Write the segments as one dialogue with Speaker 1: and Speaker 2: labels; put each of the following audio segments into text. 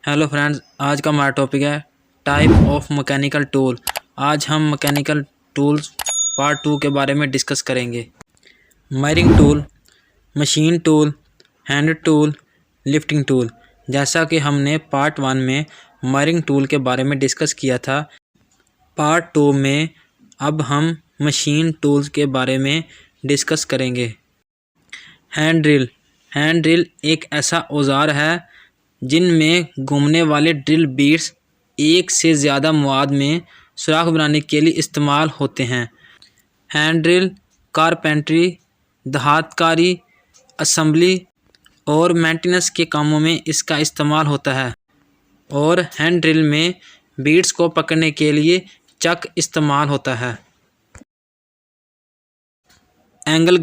Speaker 1: Hello friends, आज का हमारा टॉपिक है टाइप ऑफ मैकेनिकल टूल। आज हम मैकेनिकल टूल्स पार्ट 2 के बारे में डिस्कस करेंगे। मायरिंग tool, machine tool, hand tool, lifting tool. जैसा कि हमने पार्ट 1 में मायरिंग टूल के बारे में डिस्कस किया था, पार्ट 2 में अब हम मशीन टूल्स के बारे में डिस्कस करेंगे। हैंड ड्रिल एक ऐसा औजार है जिनमें घूमने वाले ड्रिल बीट्स एक से ज़्यादा मवाद में सुराख बनाने के लिए इस्तेमाल होते हैं। हैंड ड्रिल कारपेंटरी, दहातकारी, असेंबली और मेंटेनेंस के कामों में इसका इस्तेमाल होता है। और हैंड ड्रिल में बीट्स को पकड़ने के लिए चक इस्तेमाल होता है। एंगल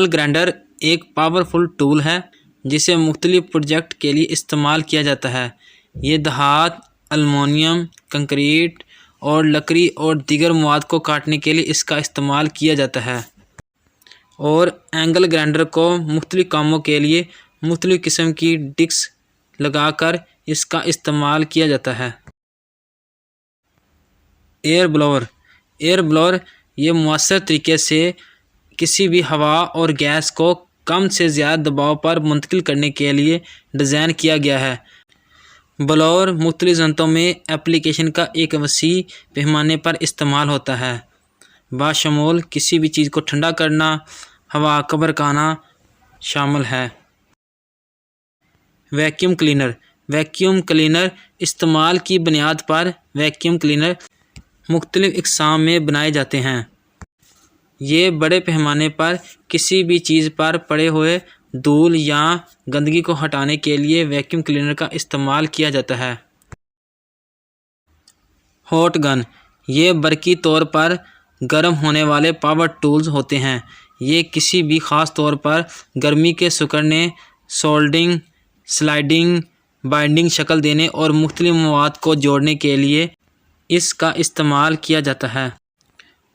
Speaker 1: ग्राइंडर एक पावरफुल टूल है जिसे मुख्तलिफ प्रोजेक्ट के लिए इस्तेमाल किया जाता है। ये धात, एल्युमिनियम, कंक्रीट और लकड़ी और दीगर मवाद को काटने के लिए इसका इस्तेमाल किया जाता है। और एंगल ग्राइंडर को मुख्तलिफ कामों के लिए मुख्तलिफ किस्म की डिस्क लगाकर इसका इस्तेमाल किया जाता है। एयर ब्लोअर ये मुअस्सर तरीके से किसी भी हवा और गैस को कम से ज़्यादा दबाव पर मुंतकिल करने के लिए डिज़ाइन किया गया है। ब्लोअर मुख्तलिफ जनतों में एप्लीकेशन का एक वसी पैमाने पर इस्तेमाल होता है, बाशमूल किसी भी चीज़ को ठंडा करना, हवा का भड़काना शामिल है। वैक्यूम क्लीनर इस्तेमाल की बुनियाद पर वैक्यूम क्लीनर मुख्तलिफ इक़साम में बनाए जाते हैं। ये बड़े पैमाने पर किसी भी चीज़ पर पड़े हुए धूल या गंदगी को हटाने के लिए वैक्यूम क्लीनर का इस्तेमाल किया जाता है। हॉट गन ये बरकी तौर पर गर्म होने वाले पावर टूल्स होते हैं। ये किसी भी ख़ास तौर पर गर्मी के सुकड़ने, सोल्डिंग, स्लाइडिंग, बाइंडिंग शक्ल देने और मुख्तलिफ मवाद को जोड़ने के लिए इसका इस्तेमाल किया जाता है।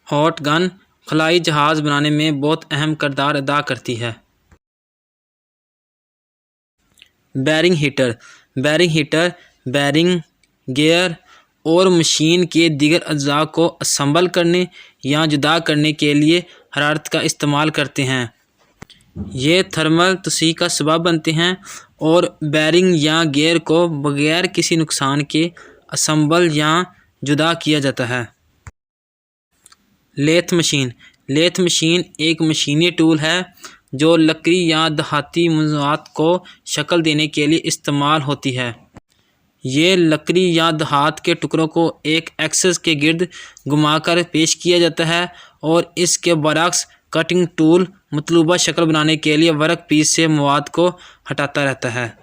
Speaker 1: हॉट गन खलाई जहाज़ बनाने में बहुत अहम किरदार अदा करती है। बैरिंग हीटर बैरिंग, गियर और मशीन के दीगर अज्जा को असम्बल करने या जुदा करने के लिए हरारत का इस्तेमाल करते हैं। ये थर्मल तस्हीह का सबब बनते हैं और बैरिंग या गियर को बगैर किसी नुकसान के असम्बल या जुदा किया जाता है। लेथ मशीन एक मशीनी टूल है जो लकड़ी या धाती मौज़ूआत को शक्ल देने के लिए इस्तेमाल होती है। ये लकड़ी या धात के टुकड़ों को एक एक्सिस के गिर्द घुमाकर पेश किया जाता है और इसके बरक्स कटिंग टूल मतलूबा शक्ल बनाने के लिए वर्क पीस से मवाद को हटाता रहता है।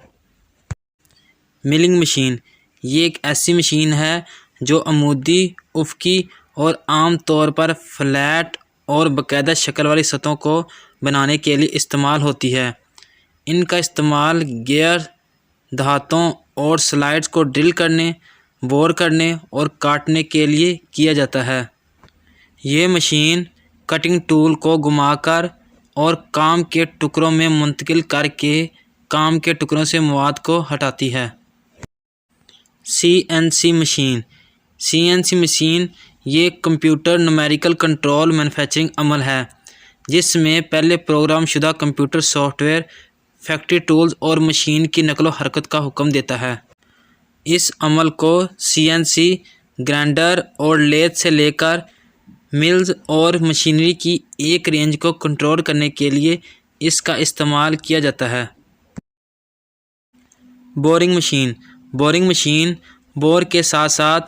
Speaker 1: मिलिंग मशीन ये एक ऐसी मशीन है जो अमूदी, उफ़क़ी और आम तौर पर फ्लैट और बाकायदा शक्ल वाली सतहों को बनाने के लिए इस्तेमाल होती है। इनका इस्तेमाल गियर, धातों और स्लाइड्स को ड्रिल करने, बोर करने और काटने के लिए किया जाता है। ये मशीन कटिंग टूल को घुमाकर और काम के टुकड़ों में मुंतकिल करके काम के टुकड़ों से मवाद को हटाती है। CNC मशीन ये कंप्यूटर न्यूमेरिकल कंट्रोल मैन्युफैक्चरिंग अमल है जिसमें पहले प्रोग्राम शुदा कंप्यूटर सॉफ्टवेयर फैक्ट्री टूल्स और मशीन की नकलो हरकत का हुक्म देता है। इस अमल को CNC ग्राइंडर और लेथ से लेकर मिल्स और मशीनरी की एक रेंज को कंट्रोल करने के लिए इसका इस्तेमाल किया जाता है। बोरिंग मशीन बोर के साथ साथ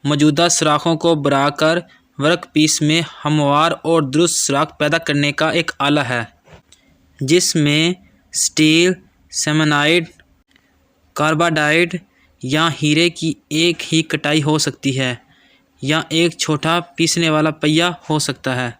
Speaker 1: मौजूदा सुराखों को भराकर वर्क पीस में हमवार और दुरुस्त सुराख पैदा करने का एक आला है जिसमें स्टील, सेमेनाइड, कार्बाइड या हीरे की एक ही कटाई हो सकती है या एक छोटा पीसने वाला पहिया हो सकता है।